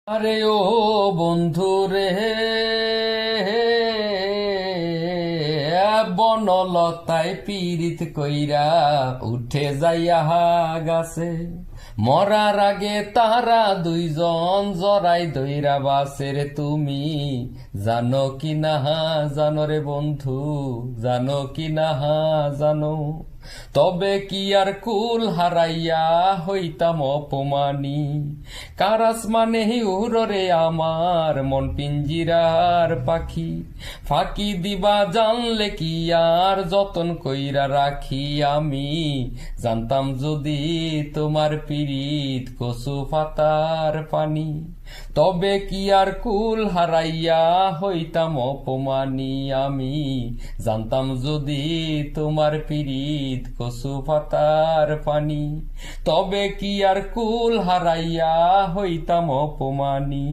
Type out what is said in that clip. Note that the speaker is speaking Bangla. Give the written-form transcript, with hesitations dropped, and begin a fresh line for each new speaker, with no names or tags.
আরে ও বন্ধু রে, বনলতায় পীড়িত কইরা উঠে যাইয়া গাছে, মরার আগে তারা দুইজন জরাই দইরা বাসে রে। তুমি জানো কি না জানো রে বন্ধু, জানো কি না জানো? তবে কি আর কুল হারাইয়া হইতাম অপমানী? কারাস মানে উড়রে আমার মন পিঞ্জিরার পাখি, ফাঁকি দিবা জানলে কি আর যতন কইরা রাখি আমি? জানতাম যদি তোমার পীড়িত কচু পাতার পানি, তবে কি আর কুল হারাইয়া হইতাম অপমানী আমি? জানতাম যদি তোমার পীড়িত কচু পাতার পানি, তবে কি আর কুল হারাইয়া হইতাম অপমানী।